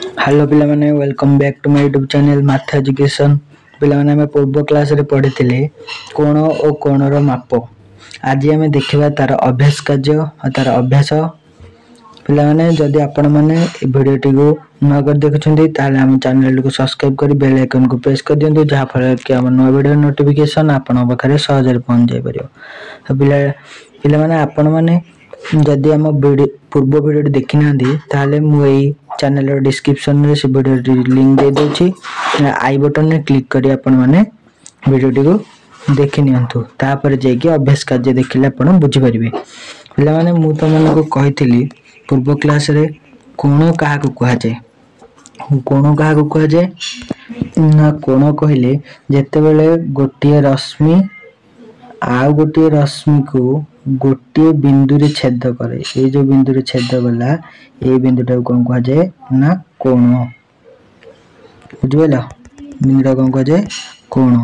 Hello पिला माने welcome back to my YouTube channel math education. पिला माने हमें पूर्व क्लास रे पढ़िथिले कोण और कोणर माप। आज आम देखा तार अभ्यास कार्य और तार अभ्यास। पिला माने जदि आपण माने वीडियोटी को न कर देखुछंती ताले हम चैनल को सब्सक्राइब कर बेल आइकन को प्रेस कर दियंतु जहा फल कि हम नवा वीडियो नोटिफिकेशन आपण पाखरे सहज पहुंच जाय परियो। पिला पिला माने आपण माने जदि हम पूर्व वीडियो देखि नांदी ताले मु एई चैनल डिस्क्रिप्शन में से वीडियो लिंक दे दोछि। आई बटन में क्लिक करी आपण माने वीडियोटी को देखि नियंतु तापर जेकी अभ्यास कार्य देखिले आपण बुझी परिबे। पिला माने मु त मन को कहितली पूर्व क्लास रे कोण काहा को कहा जाय। कोण काहा को कहा जाय ना कोण कहिले जेते बेले गोटिए रश्मि आ गोटिए रश्मि को गोटे बिंदु रे छेद करे। ये जो बिंदु रे छेद गला ये बिंदुटा कौन कहा जाए ना कोण। बुझिबेला बिंदुटा कौन कहा जाए कोण।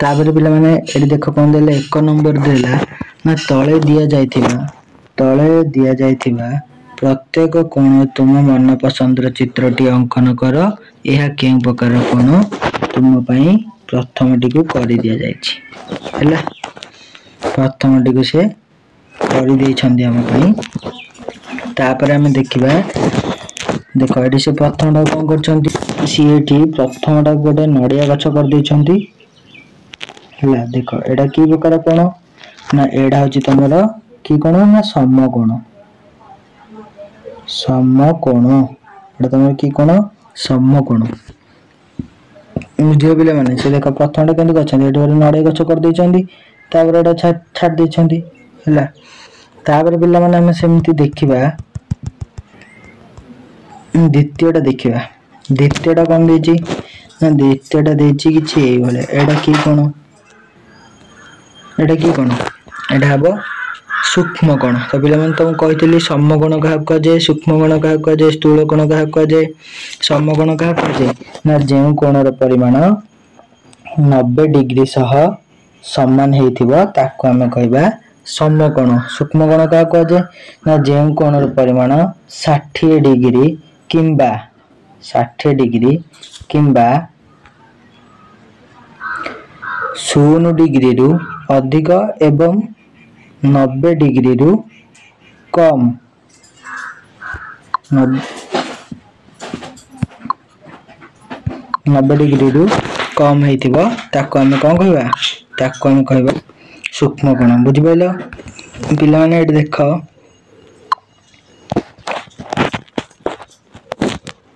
तापर पिला माने एडी देखो कौन देले एक नंबर देला ना तळे दिया जायथिबा प्रत्येक कोण तुम मन पसंद चित्रटी अंकन कर। यह कें प्रकार कोण तुम पई प्रथम टी को कर दिया जायछि हैला। प्रथम टी को से कर दै छंदी हम पई। तापर हम देखिबा देखो एडी से प्रथम टा कोन करछंती सी एठी प्रथम टा गोटे नडिया गछ कर दै छंती हैला। देखो एडा की प्रकार कोण ना एडा होची तमरो की कोण ना समकोण। समकोण एडा तमरो की कोण समकोण। मुझे बिले माने से देखो प्रथम टा केंद करछंती एडी गोटे नडिया गछ कर दै छंती तापर एडा छाड़ दै छंती हैला। तापर बिले माने हम सेमती देखिबा द्वितीयटा देखिबा। द्वितीयटा कोन देछि ना द्वितीयटा देछि किछि एई भले एडा की कोण एडा की कोण एडा हबो सूक्ष्म कोण। तो पिला मन तुम कहितली समकोण कहा कह जाय सूक्ष्म कोण कहा कह जाय स्थूल कोण कहा कह जाय समकोण कहा कह जाय ना जेउ कोणर परिमाण 90 डिग्री सह समान हेतिबो ताको हम कहबा समकोण। सूक्ष्म कोण कहा कह जाय ना जेउ कोणर परिमाण 60 डिग्री किंबा 60 डिग्री किंबा 0 डिग्री रु अधिक एवं 90 डिग्री रु कम 90 डिग्री रु कम हेतिबो ताको हम कोन कहबा ताको हम कहबा सूक्ष्म कोण। बुझि पाइलो पिला माने एठी देखो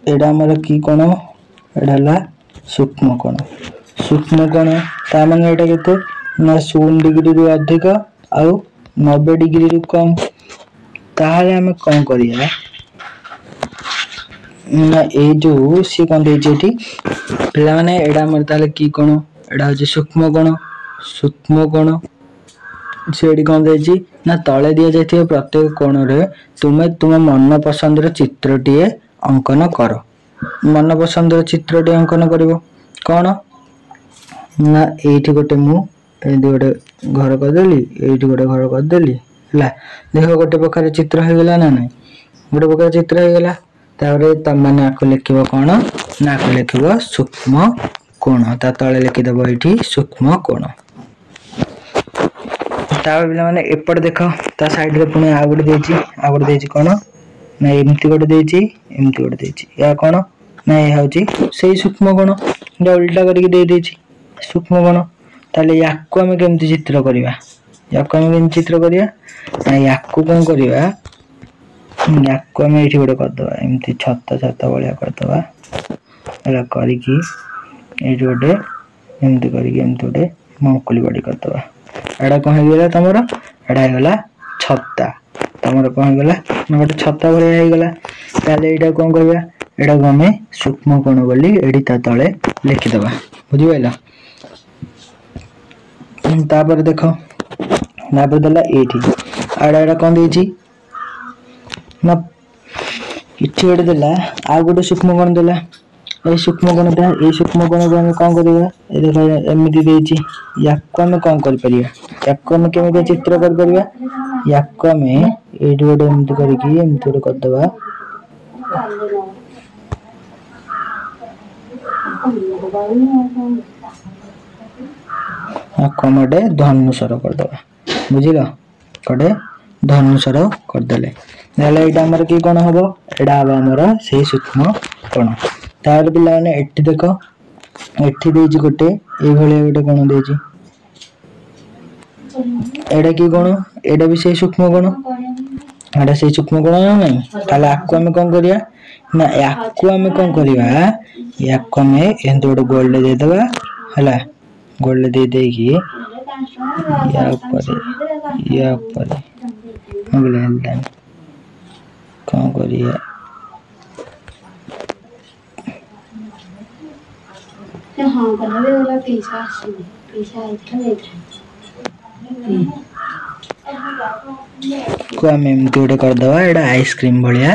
एडा हमर की कोण एडा हला सूक्ष्म कोण। सूक्ष्म कोण ता माने एटा केते ना 0 डिग्री रु अधिक आउ 90 डिग्री रु कम। ताहाले हम कोन करिया ना ए जो सी कोन देछि एठी पिला माने एडा हमर ताले की कोण एडा होची सूक्ष्म कोण। सूक्ष्म कोण सेडी कोन देछि ना तळे दिया जायथिबा प्रत्येक कोण रे तुमे तुम मन पसंद रे चित्रटी अंकन करो। मन पसंद रे चित्रटी अंकन करिवो कोन ना एठी गोटे मु एठी गोटे घर कर देली एठी गोटे घर कर देली हैला। देखो गोटे प्रकार चित्र हो गेला ना नहीं गोटे प्रकार चित्र हो गेला। तारे त माने आको लिखिबो कोन ना आको लिखिबो सूक्ष्म कोण। ता तळे लिखि देबो एठी सूक्ष्म कोण। तावे बिला माने एपड देखो ता साइड रे पुनी आ गोटे देछि कोन ना एमती गोटे देछि या कोन ना ए होची सेही सूक्ष्म कोण। एटा उल्टा करके दे देछि सूक्ष्म कोण। ताले याको हम केमती चित्र करिवा याको हम केमती चित्र करिया ना याको कोन करिवा याको हम एठी गोटे कर दबा एमती छत्ता छत्ता बलिया कर दबा एला करिकी एठी गोटे एमती करिकी एमती गोटे मंकुली बडी कर दबा। एडा कोन हे गेला तमरो एडा हे गेला छत्ता तमरो कोन हे गेला ना गोटे छत्ता बलिया हे गेला। ताले एटा कोन करिवा एडा को हम सूक्ष्म कोण बोली एडी ता तळे लिखि दबा। बुझि पाइला। तापर देखो नापर दला एठी आडा एडा कोन देछि ना इछि गोटे देला आ गोटे सूक्ष्म कोण देला ए सूक्ष्म कोणटा ए सूक्ष्म कोण को हम कोन करिवा ए देखो एमिति देछि याको हम कोन कर परिया याको हम केमिति चित्र कर परिया याको हम एठी गोटे एमती करके एमती गोटे करदबा कमटे धनुषर करदबा बुझिल कटे धनुषर करदेले यहाँ कि कौन हम एटा हम आमर से सूक्ष्म कण तार पिला माने एठी देख एठी देछि गोटे ए भलिया गोटे कण देछि एटा कि कण एटा भी से सूक्ष्म कण एटा से सूक्ष्म कण ना नहीं ताले आकु हम कोन करिया ना याकु हम कोन करिया याकु हम एंत गोटे गोल्ड दे देबा हला गोल्ड दे दे कि या ऊपर अगले हल्दा कौन करिए हां कलर वाला पीछा इतना देख को हम एमती गोटे करदबा एटा आइसक्रीम भलिया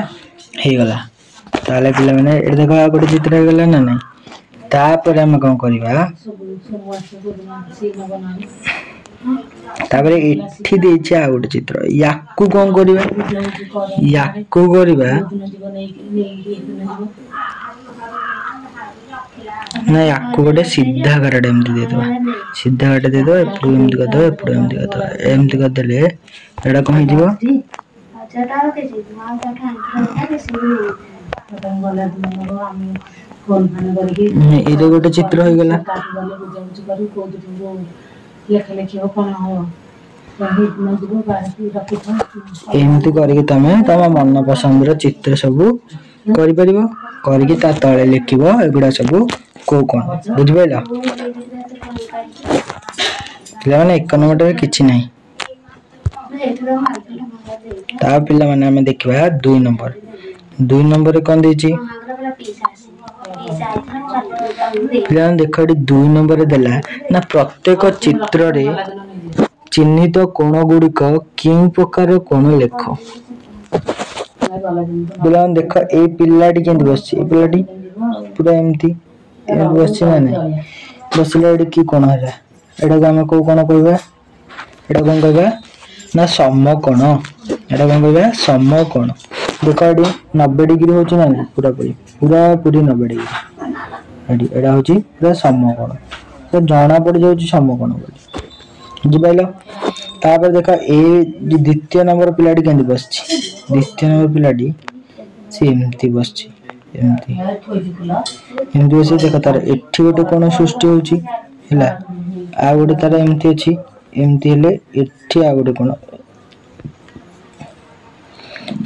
हे गला ताले पिला माने ए देखो गोटे चित्र हे गला ना नहीं तापर हम कोन करबा तापर एठी देछि आ गोटे चित्र याकु कोन करबा याकु करबा ना याकु गोटे सीधा घरटे एमती दे दो सीधा घरटे दे दो एपडू एमती कर दो एपडू एमती कर दो एमती कर देले एडा कोन हिजिबो अच्छा तार के जी मां का खान के से पतंग वाला दिन हम फोन खाने करके ए दो गोटे चित्र हो गेला लेख लेखियो कोन हो एमती करके तमे तम मन पसंद रो चित्र सब करि परिबो करके ता तळे लिखिबो एगुडा सब को कोन बुझ बैला पिला एक नंबर किछि नाही ता पिला माने हमें देखबा 2 नंबर रे कोन देछि पिला देखो 2 नंबर रे देला ना प्रत्येक चित्र रे चिन्हित कोण गुड़िक क्यों प्रकार कोण लेख पिला देख ए पिलाटी केंति बसछि ए पिलाटी पूरा एमती बसछि ना नहीं बसले एडी की कोण हैला एडा हम को कोण कहबा एडा कोन कहबा ना समकोण एडा कोन कहबा समकोण देख एडी 90 डिग्री होछि ना पूरा पूरी 90 डिग्री एडी एडा होछि पूरा समकोण तो जाना पड़ जाउछि समकोण बोली बुझिपाइलो तापर देखा ए द्वितीय नंबर पिलाटी केंति बसछि द्वितीय नंबर पिलाटी से एमती बसछि एमती बसि देख तार एठी गोटे कोन सृष्टि होछि हैला आ गोटे तार एमती अछि एमती हेले एठी आ गोटे कोन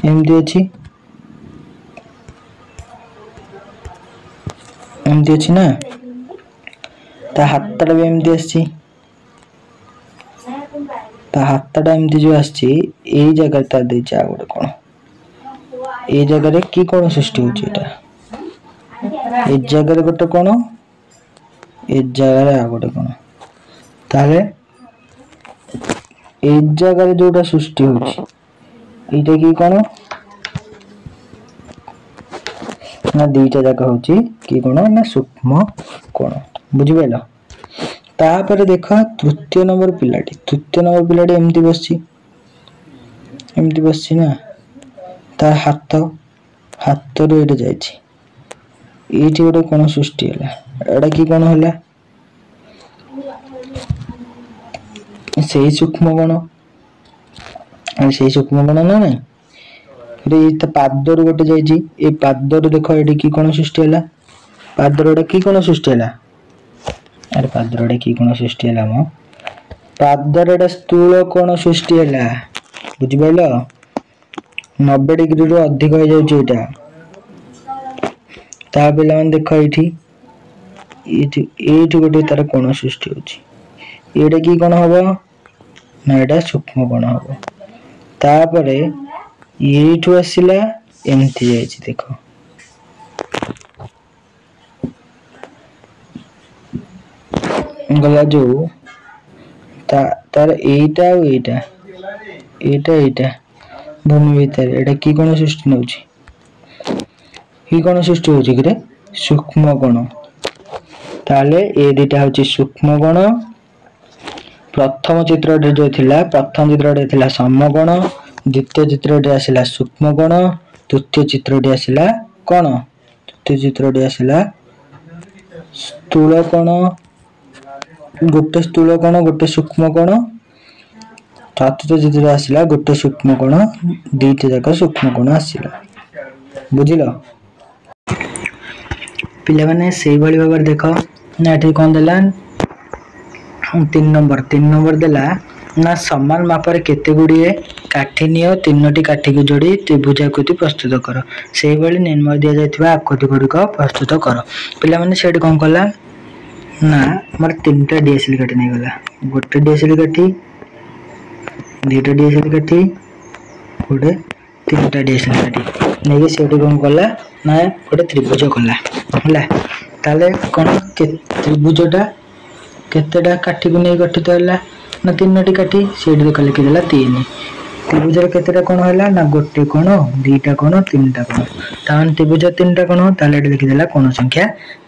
एमती अछि एमती अछि ना ता हातटा भी एमती अछि ता हातटा एमती जो आछि ए जगह ता देछि आ गोटे कोन ए जगह रे की कोन सृष्टि होछि एटा ए जगह रे गोटे कोन ए जगह रे आ गोटे कोन ताले ए जगह रे जोटा सृष्टि होछि एटा की कोन ना दुईटा जगह होछि की कोन ना सूक्ष्म कोन बुझि बैला तापर देखा तृतीय नंबर पिलाटी एमती बसछि ना ता हाथ रो एटा जाइछि एठी गोटे कोन सृष्टि होला एडा की कोन होला सेही सूक्ष्म कोन ना नहीं रे त पादर गोटे जाइछि ए पादर देखो एठी की कोन सृष्टि होला पादर एटा की कोन सृष्टि होला अरे पादर एटा की कोन सृष्टि होला म पादर एटा स्थूल कोन सृष्टि होला बुझि पाइलो 90 डिग्री रो अधिक हो जाउछि एटा ता पिला मन देखो एठी गोटे तार कोन सृष्टि होछि एटा की कोन हबो ना एटा सूक्ष्म कोन हबो तापरे एठु आसिला एमती जाइछि देखो गला जो तार एटा और एटा भूमि भीतर एटा की कोन सृष्टि नउछि की कोन सृष्टि होछि कि सूक्ष्म कोण ताले ए दुटा होछि सूक्ष्म कोण प्रथम चित्रटे जो थिला प्रथम चित्रटे थिला समकोण द्वितीय चित्रटी आसिला सूक्ष्म कोण तृतीय चित्रटी आसिला कोण तृतीय चित्रटी आसिला स्थूल कोण गोटे स्थूल कोण गोटे सूक्ष्म कोण चतुर्थ चित्र आसिला गोटे सूक्ष्म कोण दुईटा जाक सूक्ष्म कोण आसिला बुझिल पिला माने सेही भली भाव देख ना एठी कोन देला 3 नंबर देला ना समान मापर केते गुड़िए काठी नियो तीनोटी काठी को जोड़ी त्रिभुजाकृति प्रस्तुत कर सेही भली निम्न दिया जायतिबा आकृति गुड़िक प्रस्तुत कर पिला माने सेठी कोन कला ना मोर तीनटा डीएसएल काठी नै गला गोटे डीएसएल काठी दुईटा डीएसएल काठी गोटे तीनटा डीएसएल काठी नै सेठी कोन कला ना गोटे त्रिभुज कला हला ताले कोन के त्रिभुजटा केतेटा काठी को नै गठित होला ना तीनोटी काठी सेठी देखा लिखि देला 3 त्रिभुजर केतेटा कोण होला ना गोटे कोण दुईटा कोण तीनटा कोण तान त्रिभुज तीनटा कोण ताले एठी लिखि देला कोण संख्या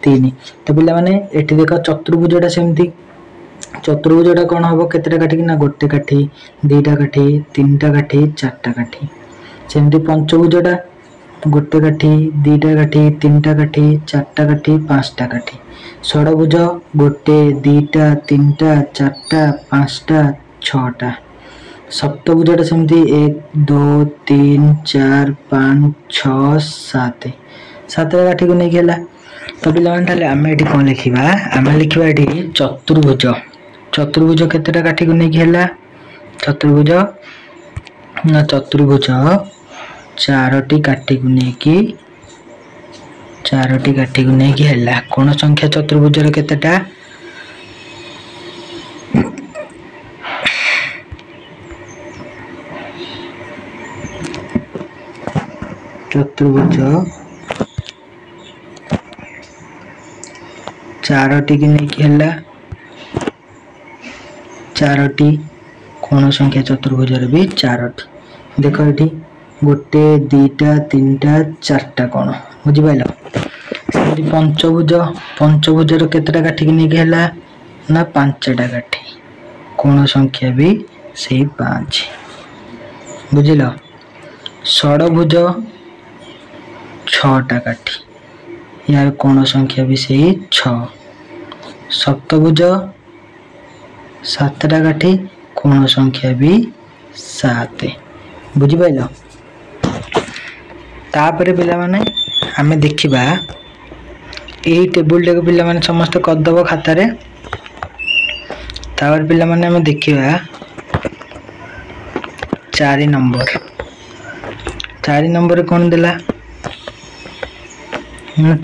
3 तो पिला माने एठी देखा चतुर्भुजटा सेमती चतुर्भुजटा कोण हबो केतेटा काठी ना गोटे काठी दुईटा काठी तीनटा काठी चारटा काठी सेमती पंचभुजटा गोटे काठी दुईटा काठी तीनटा काठी चारटा काठी पांचटा काठी षडभुज गोटे दुईटा तीनटा चारटा पांचटा छटा सप्तभुजटा सेमती 1 2 3 4 5 6 7 7 काठी को नै गेला तो पिला मान ताले आमे एठी कोन लिखिबा आमे लिखिबा एठी चतुर्भुज चतुर्भुज केतेटा काठी को नै गेला चतुर्भुज ना चतुर्भुज चारोटी काठी को नै की चारोटी काठी को नै की हैला कोन संख्या चतुर्भुज रे केतेटा चतुर्भुज चारोटी की नै की हैला चारोटी कोन संख्या चतुर्भुज रे भी चारोटी देखो एठी गोटे दुईटा तीनटा चारटा कोण बुझि पाइलो पंचभुज पंचभुज रो केतेटा काठी नै की हैला ना पांचटा काठी कोण संख्या भी सेही 5 बुझिलो षडभुज 6टा काठी यार कोण संख्या भी सेही 6 सप्तभुज 7टा काठी कोण संख्या भी 7 बुझि पाइलो तापरे पिला माने हमें देखिबा एही टेबुल को पिला माने समस्त कर दबो खाता रे तापर पिला माने हमें देखिबा 4 नंबर कोन देला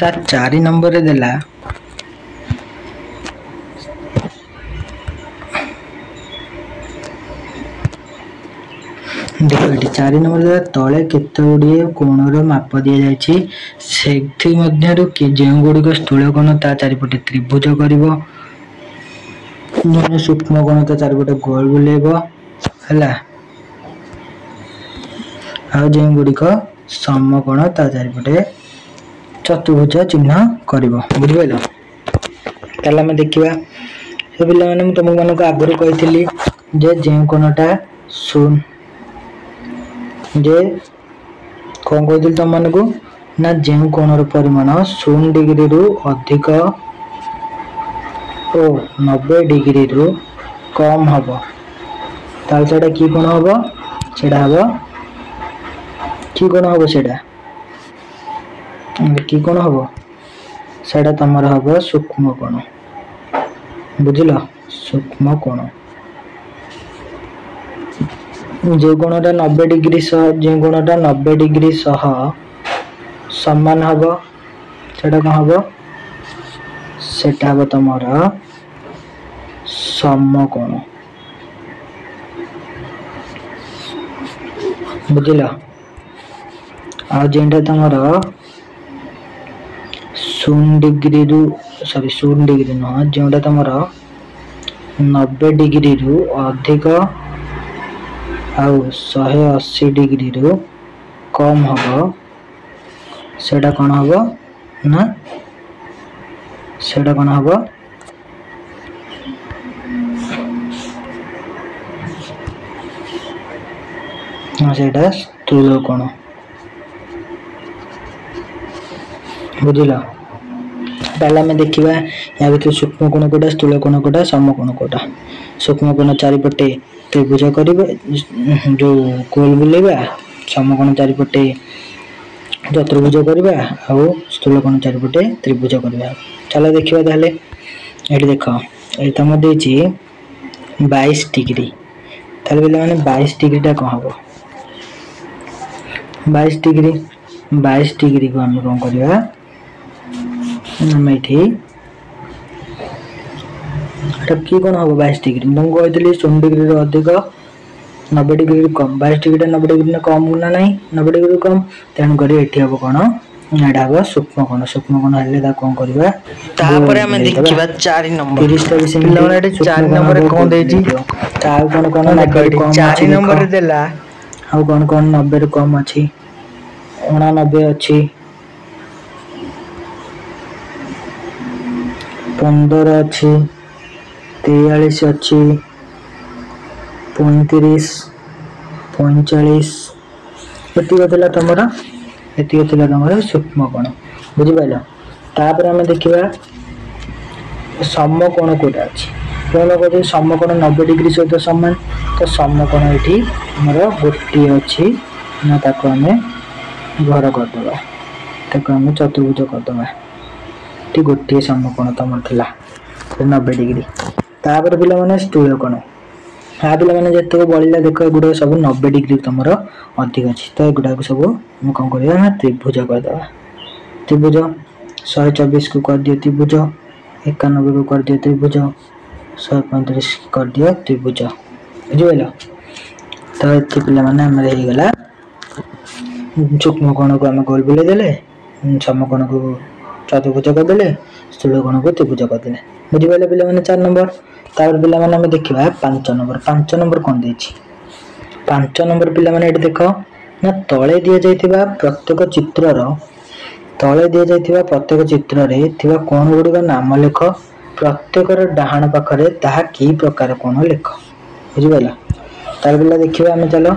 ता 4 नंबर रे देला देखो ये 4 नंबर तले केते गुड़िए कोणर माप दि जाइछि सेथि मध्यरु के जेउ गुड़िक स्थूल कोण ता चारिपटे त्रिभुज करिवो जने सूक्ष्म कोण ता चारिपटे गोल बुलेबो हला आ जेउ गुड़िक समकोण ता चारिपटे चतुर्भुज चिन्ह करिवो बुझि पाइलो ताला में देखिबा से पिला माने म तुम मानको आगुर कहितली जे जेउ कोणटा शून्य जे कौन कहते तुम मान को ना जो कोणर परिमाण 0 डिग्री रु अधिक ओ 90 डिग्री रु कम हम ताल सेटा की कोण हम सेटा हम की कोण हम सेटा की कोण हम सेटा तमर हम सूक्ष्म कोण बुझिल सूक्ष्म कोण जो कोणटा 90 डिग्री सह जो कोणटा 90 डिग्री सह समान हबो सेटा कोन हबो सेटा हबो तमर समकोण बुझिल आ जेंटा तमर 0 डिग्री रु सॉरी 0 डिग्री न जेंटा तमर 90 डिग्री रु अधिक आउ 180 डिग्री रु कम हबो सेटा कोन हबो ना सेटा कोन हबो सेटा स्थूल कोण बुझिल पहले आम देखा या भर सूक्ष्म कोण कोटा स्थूल कोण कोटा समकोण कोटा सूक्ष्म कोण चारिपटे त्रिभुज करेंगे जो गोल बुलेगा समकोण चारिपटे चतुर्भुज करवा आउ स्थूल कोण चारिपटे त्रिभुज करवा चलो देखा ताले ये देख ये तुम दे 22 डिग्री ताले पे 22 डिग्रीटा कौन हम 22 डिग्री को आम कौन करवा आम ये कौन हम 22 डिग्री मुझे कही 0 डिग्री अधिक 90 डिग्री कम 22 डिग्री 90 डिग्री कम ना ना 90 डिग्री कम तेणुक ये हम कौन यहाँ हम सूक्ष्म कोण हेल्ले कौन करवा तापर हम देखिबा 4 नंबर 30 टा भी पिलाने 4 नंबर कौन देजी चार कौन कौन 4 नंबर देला आउ कौन कौन 90 कम अच्छी 89 अच्छी 15 अच्छी 43 अच्छी 35 45 ये तुम ये सूक्ष्म कोण बुझिपाल तापर आम देखा समकोण कोटा अच्छी कौन कहते समकोण 90 डिग्री सहित सामान तो समकोण ये आमर गोटे अच्छी ना आम घर करदे आम चतुर्भुज करदे गोटे समकोण तुम था 90 डिग्री तापर पे स्थूल कोण हाँ पे जितने बढ़ला देख एगुड़ा सब 90 डिग्री तुम अधिक अच्छी तो एगुड़ा सब कौन करवा त्रिभुज करदे त्रिभुज 124 को कर दियो त्रिभुज 91 को कर दियो त्रिभुज 135 कर दियो त्रिभुज बुझिपाल तो ये पे गला सूक्ष्म कोण को आम गोल बुले देले समकोण को चतुर्भुज करदे स्थूल कोण को त्रिभुज करदे बुझिपाल पे 4 नंबर तापर पे देखा 5 नंबर कौन दे 5 नंबर पे देख ना तले दि जाइथिबा प्रत्येक चित्रर तले दि जाइथिबा प्रत्येक चित्र रे थिबा कोण गुडी का नाम लेख प्रत्येक डाहाण पाखरे ताहा की प्रकार कोण लेख बुझिपाल तार पे देखिबा हम चलो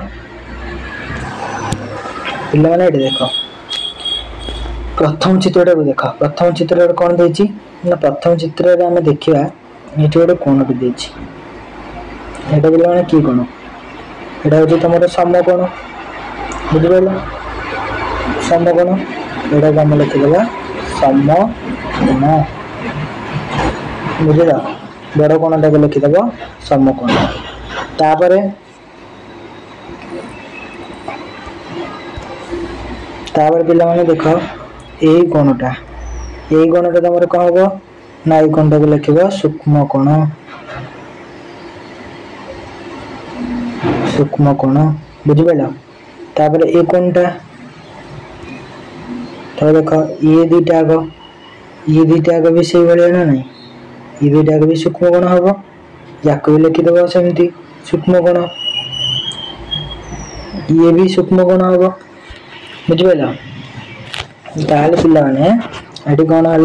पे देख प्रथम चित्रटा को देख प्रथम चित्र कौन देछि ना प्रथम चित्र रे हम देखिबा ये गोटे कोण भी देछि एटा पे कि कोण एटा हो तुम समकोण बुझिपाल समकोण एटा को आम लिखिदेवा समकोण बुझल बड़ कोणटा को लिखिदेव समकोण तापर पे देख यही कोणटा तुम कौन हम ना ये कोणटा को लिखिबा सूक्ष्म कोण बुझिपाल तापर ए कोणटा तो देख ये दुईटा आग भी से भाया ना नहीं ये दुईटा आग भी सूक्ष्म कोण हम या भी लिखिदेव सेमती सूक्ष्म कोण ये भी सूक्ष्म कोण हम बुझिपाल ताहले पिलाने एटी कौन है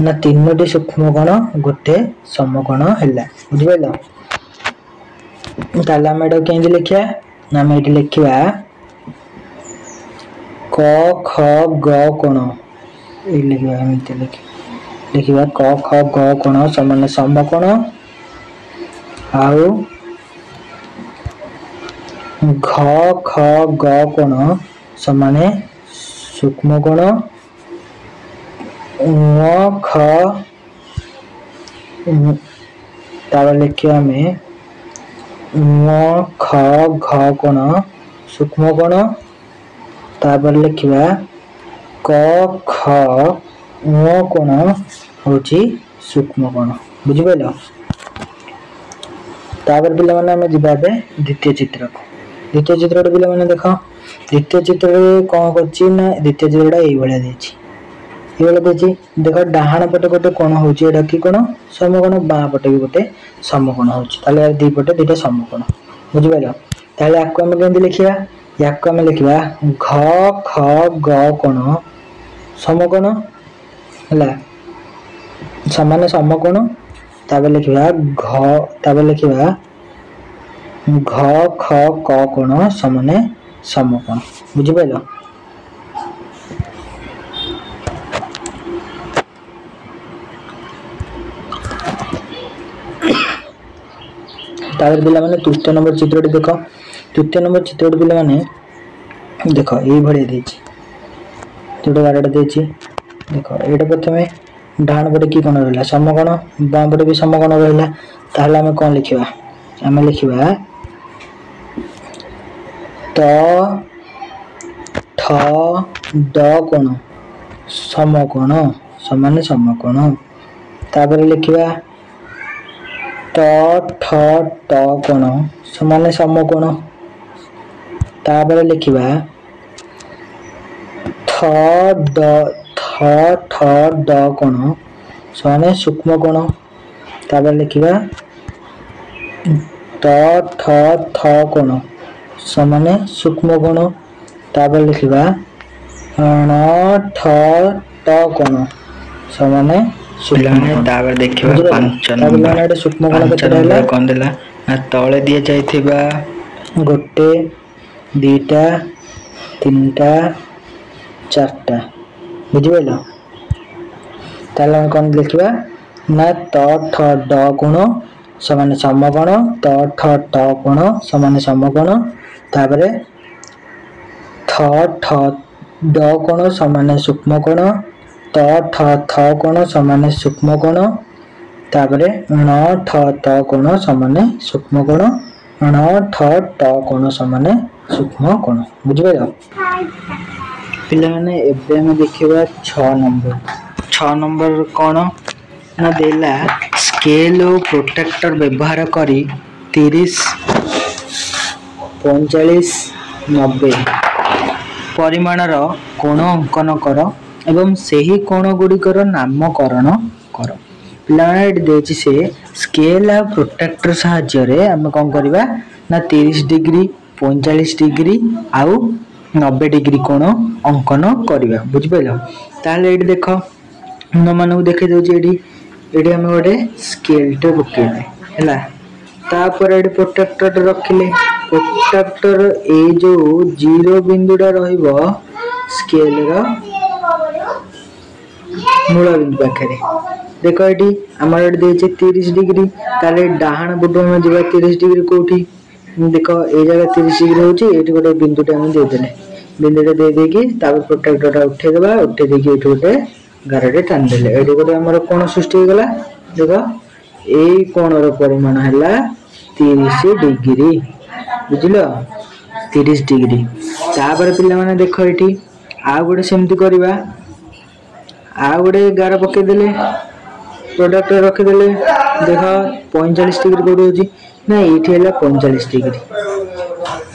ना 3टी सूक्ष्म कोण गोटे समकोण है बुझिपाल ताहले आम एटा केंदी लिखिया ना आम एटी लिखिबा क ख ग कोण ए लिखिबा एमती लिखिबा क ख ग कोण समान समकोण आउ घ ख ग कोण समान सूक्ष्म कोण ख तार लिखिया में ख घ कोण सूक्ष्म कोण तापर लिखिबा क ख कोण होची सूक्ष्म कोण बुझिपाल तापर पिला माने हमें जिबा बे द्वितीय चित्र को द्वितीय चित्र पिला माने देखो द्वितीय चित्र कौन करछि ना द्वितीय चित्रटा एई भलिया देछि ये वाला देछि देखो डाहाण पटे गोटे कोण होछि एटा की कोण समकोण बाँ पटे भी गोटे समकोण होछि ताले दी पटे दुटा समकोण बुझिपाल ताले आको हम केंदी लिखिया याको हम लिखिबा घ ख ग कोण समकोण हला समान समकोण तापर लिखिबा घ तापर लिखिबा घ ख क कोण समान समकोण बुझिपाइल। तापर पिला माने तृतीय नंबर चित्रटी देख। तृतीय नंबर चित्रटी पिला माने देख ये भड़िया देछि जोटा गारटा देछि देख एटा प्रथमे डाहाण पटे कि कोण रहला समकोण बाम पटे भी समकोण रहला ताहले हमें कोन लिखिबा हमें लिखिबा त ठ ड कोण समकोण समान समकोण तापर लिखिबा त ठ ट कोण समान समकोण तापर लिखिबा ठ ड कोण समान सूक्ष्म कोण तापर लिखिबा त ठ थ कोण समान सूक्ष्म कोण तापर लिखिबा ण ठ ट कोण समान पिलाने तापर देखिबा 5 नंबर सूक्ष्म कोण केते रहला कोन देला ना तळे दिया जायथिबा गोटे दीटा तीनटा चारटा बुझिपाइल। ताले हम कोन लिखिबा ना त ठ ड कोण समान समकोण त ठ ट कोण समान समकोण तापरे थ ठ ड कोण समान सूक्ष्म कोण त ठ थ कोण समान सूक्ष्म कोण तापरे ण ठ त कोण समान सूक्ष्म कोण ण ठ ट कोण समान सूक्ष्म कोण बुझिपाइल। पिला माने एबे हम देखिबा 6 नंबर कोण ना देला स्केल और प्रोटेक्टर व्यवहार करी 30 45 90 परिमाणर कोण अंकन कर एवं सही कोण गुड़िकर नामकरण कर। पिला माने देछि से स्केल और प्रोटेक्टर सहाय्य रे हम कोन करबा ना 30 डिग्री 45 डिग्री आउ 90 डिग्री कोण अंकन करबा बुझिपाइल। ताले एडी देख न मानू देखै दउछि एडी हम गोटे स्केल टे पकेले हैला तापर एडी प्रोटेक्टर रखिले प्रोटेक्टर ए जो 0 बिंदुडा रहइबो स्केल रो मूल बिंदु पाखरे देख एडी हमर एडी देछि 30 डिग्री ताले डाहाण बुडो में जेबा 30 डिग्री कोठी देख ए जगह 30 डिग्री होची एठी गोटे बिंदुटा हम दे देले बिंदुटा दे देकी तापर प्रोटेक्टरटा उठे देबा उठे देकी एठी गोटे गारडे टान देले एठी गोटे हमर कोण सृष्टि हो गला देख एई कोणर परिमाण हैला 30 डिग्री बुझिलो 30 डिग्री तापर पिला माने देख एठी आ गोटे सेमति करबा आ गोटे गार पके देले प्रोडक्टर रखि देले देख 45 डिग्री कोड होची ना एठी हैला 45 डिग्री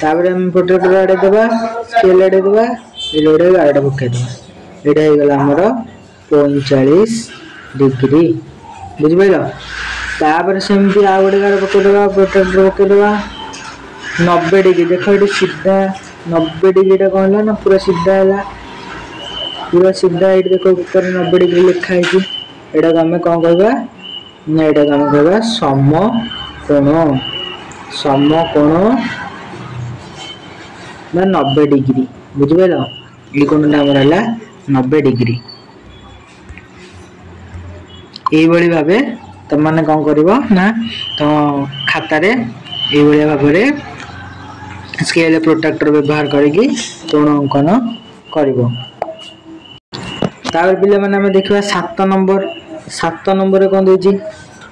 तापर हम प्रोटेक्टर आडे देबा स्केल आडे देबा ए लोडे गारडा पके देबा एटा हे गला हमर 45 डिग्री बुझिपाइल। तापर सेमती आ गोटे गार पके देबा प्रोटेक्टर पके देबा 90 डिग्री देखो एटी सीधा 90 डिग्री टा कहला ना पूरा सीधा हैला पूरा सीधा एटी देखो ऊपर 90 डिग्री लिखा है कि एटा हम कोन कहबा ना एटा हम कहबा समकोण ना 90 डिग्री बुझिपाइल। ए कोणटा हमर हैला 90 डिग्री ए बळी भाबे तुम माने कोन करबो ना तो खाता रे ए बळी भाबरे स्केल प्रोटेक्टर व्यवहार करिकी कोण अंकन करबो। तापर पिले माने हम देखिबा 7 नंबर कोन देछि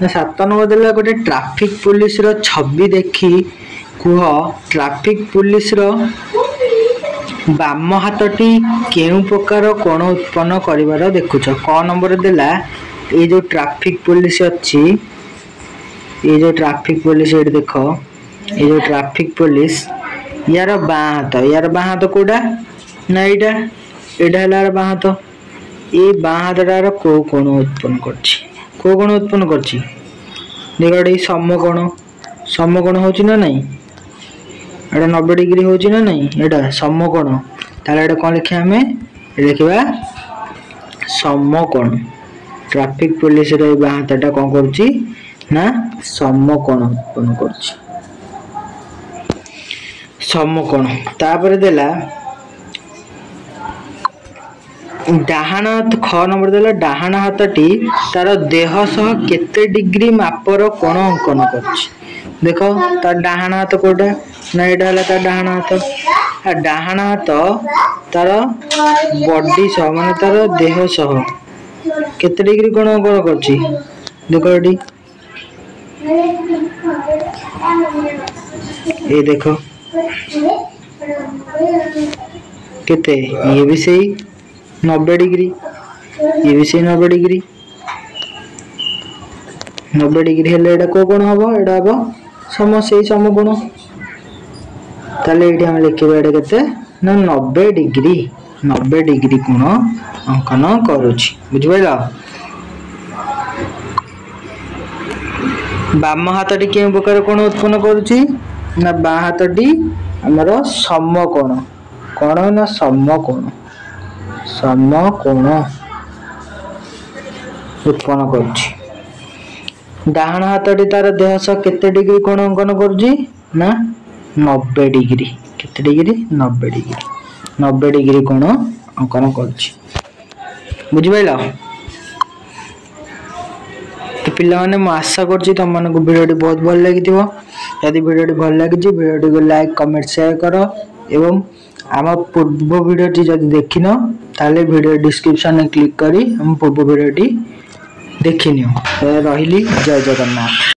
ना 7 नंबर देला गोटे ट्रैफिक पुलिस रो छवि देखी कुह ट्रैफिक पुलिस रो बाम हाथटी केउ प्रकार कोण उत्पन्न करिवार देखुछ क नंबर देला ए जो ट्रैफिक पुलिस अछि ए जो ट्रैफिक पुलिस एड देखो ए जो ट्रैफिक पुलिस यार बां हाथ कोडा ना एटा हला बां हाथ ए बां हाथटार को कोण उत्पन्न करछि देखो ए समकोण होछि ना नहीं एटा 90 डिग्री होछि ना नहीं एटा समकोण ताले एटा कोन लिखिया हमें लिखिबा समकोण ट्रैफिक पुलिस रे बां हाथटा कोन करछि ना समकोण उत्पन्न करछि समकोण तापर देला डाहाण हाथ ख नंबर देला डाहाण हाथटी तार देह सह केते डिग्री मापर कोण अंकन करछि देख तार डाहाण हाथ कोटा ना एटा हला तार डाहाण हाथ आ डाहाण हाथ तार बॉडी सह माने तार देह सह केते डिग्री कोण अंकन करछि देख एटी ये देखो केते ये भी सही 90 डिग्री ये भी सही 90 डिग्री 90 डिग्री हेले एटा को कोण हबो एटा हबो सही समकोण ताले एटी हम लिखिबा एटा केते ना 90 डिग्री कोण अंकन करूछि बुझिबैला बाम हाथटी के प्रकार कोण उत्पन्न करूछि ना बा हाथटी हमर समकोण कोण ना समकोण उत्पन्न करूछि डाहाण हाथटी तार देह सह केते डिग्री कोण अंकन करूछि ना 90 डिग्री केते डिग्री 90 डिग्री कोण अंकन करूछि बुझिबैला तो पिला माने मु आशा करछि तुम मन को वीडियो बहुत भल लागिथिबो यदि वीडियो भल लागि वीडियो को लाइक कमेंट शेयर करो एवं आम पूर्व वीडियो जदि देखिन ताले वीडियो डिस्क्रिप्शन में क्लिक करी हम पूर्व वीडियो देखिनियो रहिली जय जगन्नाथ।